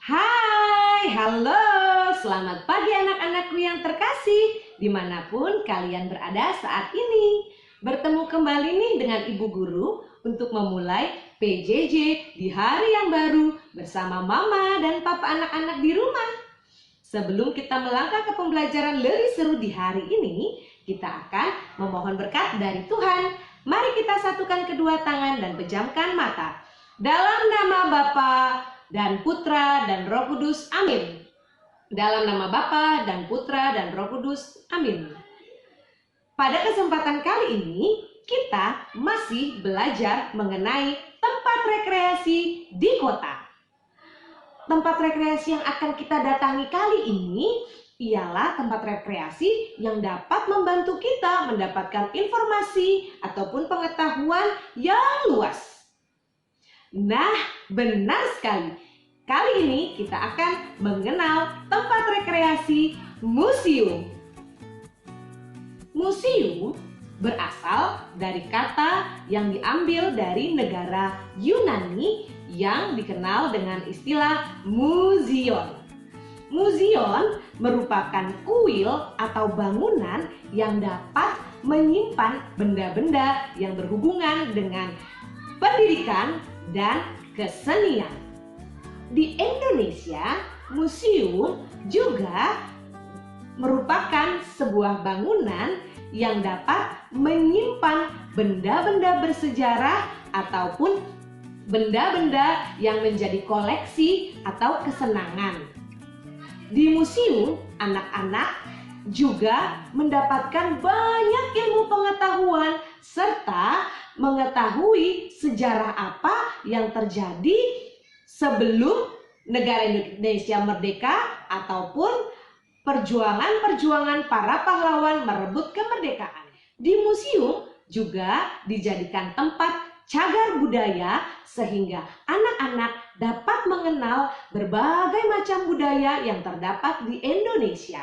Hai, halo, selamat pagi anak-anakku yang terkasih, dimanapun kalian berada saat ini. Bertemu kembali nih dengan Ibu Guru untuk memulai PJJ di hari yang baru bersama Mama dan Papa anak-anak di rumah. Sebelum kita melangkah ke pembelajaran lebih seru di hari ini, kita akan memohon berkat dari Tuhan. Mari kita satukan kedua tangan dan pejamkan mata. Dalam nama Bapa dan Putra dan Roh Kudus, amin. Dalam nama Bapa dan Putra dan Roh Kudus, amin. Pada kesempatan kali ini, kita masih belajar mengenai tempat rekreasi di kota. Tempat rekreasi yang akan kita datangi kali ini ialah tempat rekreasi yang dapat membantu kita mendapatkan informasi ataupun pengetahuan yang luas. Nah, benar sekali. Kali ini kita akan mengenal tempat rekreasi museum. Museum berasal dari kata yang diambil dari negara Yunani yang dikenal dengan istilah museon. Museon merupakan kuil atau bangunan yang dapat menyimpan benda-benda yang berhubungan dengan pendidikan dan kesenian. Di Indonesia, museum juga merupakan sebuah bangunan yang dapat menyimpan benda-benda bersejarah ataupun benda-benda yang menjadi koleksi atau kesenangan. Di museum, anak-anak juga mendapatkan banyak ilmu pengetahuan serta mengetahui sejarah apa yang terjadi sebelum negara Indonesia merdeka ataupun perjuangan-perjuangan para pahlawan merebut kemerdekaan. Di museum juga dijadikan tempat cagar budaya sehingga anak-anak dapat mengenal berbagai macam budaya yang terdapat di Indonesia.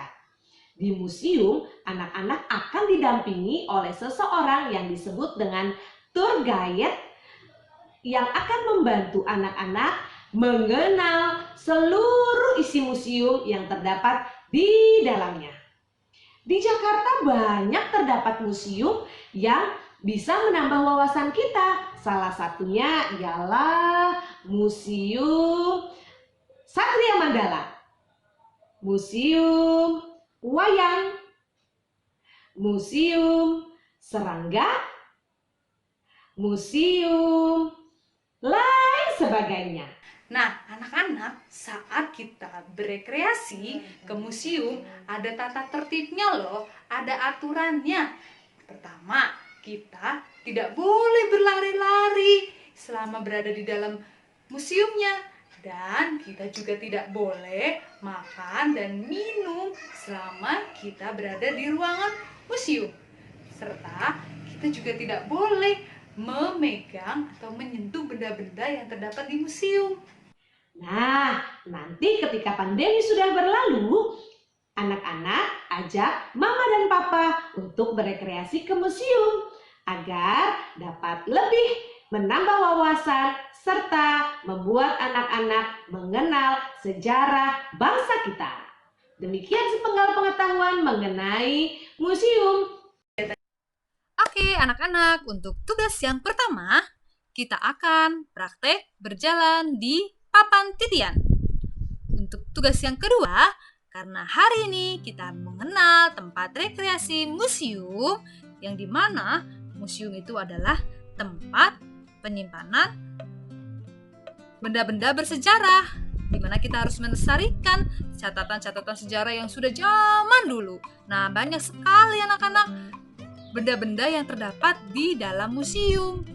Di museum, anak-anak akan didampingi oleh seseorang yang disebut dengan tour guide yang akan membantu anak-anak mengenal seluruh isi museum yang terdapat di dalamnya. Di Jakarta banyak terdapat museum yang bisa menambah wawasan kita. Salah satunya ialah Museum Satria Mandala, Museum Wayang, Museum Serangga, museum lain sebagainya. Nah, anak-anak, saat kita berekreasi ke museum, ada tata tertibnya loh, ada aturannya. Pertama, kita tidak boleh berlari-lari selama berada di dalam museumnya. Dan kita juga tidak boleh makan dan minum selama kita berada di ruangan museum. Serta kita juga tidak boleh memegang atau menyentuh benda-benda yang terdapat di museum. Nah, nanti ketika pandemi sudah berlalu, anak-anak ajak mama dan papa untuk berekreasi ke museum agar dapat lebih menambah wawasan serta membuat anak-anak mengenal sejarah bangsa kita. Demikian sepenggal pengetahuan mengenai museum. Oke, anak-anak, untuk tugas yang pertama, kita akan praktek berjalan di papan titian. Untuk tugas yang kedua, karena hari ini kita mengenal tempat rekreasi museum, yang dimana museum itu adalah tempat penyimpanan benda-benda bersejarah, di mana kita harus melestarikan catatan-catatan sejarah yang sudah zaman dulu. Nah, banyak sekali anak-anak benda-benda yang terdapat di dalam museum.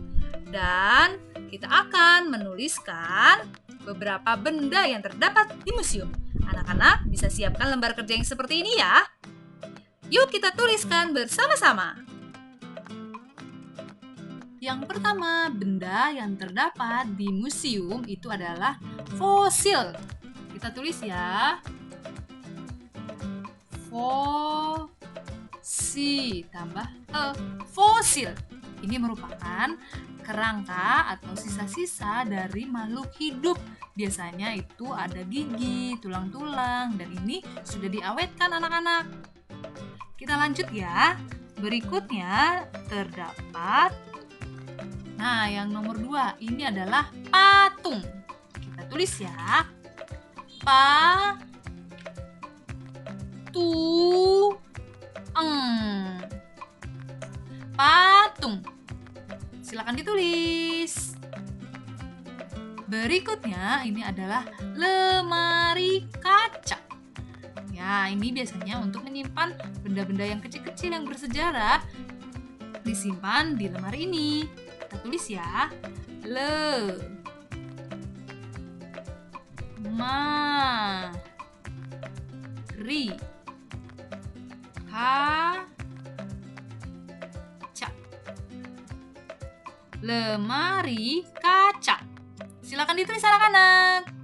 Dan kita akan menuliskan beberapa benda yang terdapat di museum. Anak-anak bisa siapkan lembar kerja yang seperti ini ya. Yuk kita tuliskan bersama-sama. Yang pertama, benda yang terdapat di museum itu adalah fosil. Kita tulis ya. Fosil tambah fosil. Ini merupakan kerangka atau sisa-sisa dari makhluk hidup. Biasanya itu ada gigi, tulang-tulang, dan ini sudah diawetkan anak-anak. Kita lanjut ya. Berikutnya terdapat, yang nomor 2 ini adalah patung. Kita tulis ya. Patung. Silakan ditulis. Berikutnya ini adalah lemari kaca. Ya, ini biasanya untuk menyimpan benda-benda yang kecil-kecil yang bersejarah disimpan di lemari ini. Kita tulis ya. Lemari kaca. Lemari kaca. Silakan ditulis anak-anak.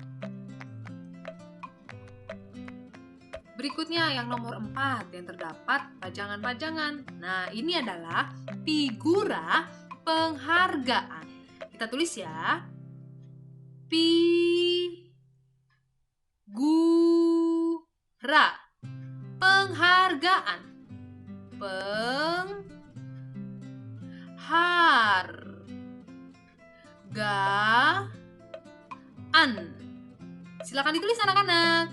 Berikutnya yang nomor 4 yang terdapat pajangan-pajangan. Nah, ini adalah figura penghargaan. Kita tulis ya. Figura penghargaan. Silakan ditulis anak-anak.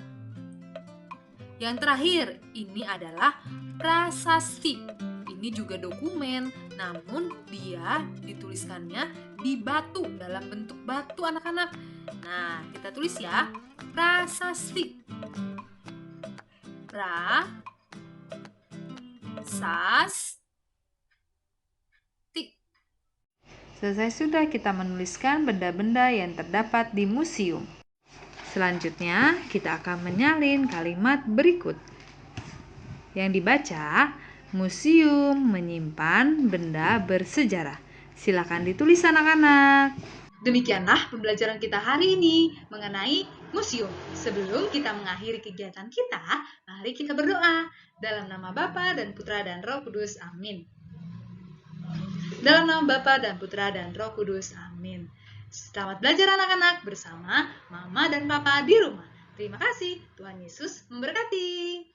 Yang terakhir, ini adalah prasasti. Ini juga dokumen, namun dia dituliskannya di batu, dalam bentuk batu anak-anak. Nah, kita tulis ya, prasasti. Selesai sudah kita menuliskan benda-benda yang terdapat di museum. Selanjutnya, kita akan menyalin kalimat berikut. Yang dibaca, museum menyimpan benda bersejarah. Silakan ditulis anak-anak. Demikianlah pembelajaran kita hari ini mengenai museum. Sebelum kita mengakhiri kegiatan kita, mari kita berdoa. Dalam nama Bapa dan Putra dan Roh Kudus, amin. Dalam nama Bapa dan Putra dan Roh Kudus, amin. Selamat belajar anak-anak bersama Mama dan Papa di rumah. Terima kasih, Tuhan Yesus memberkati.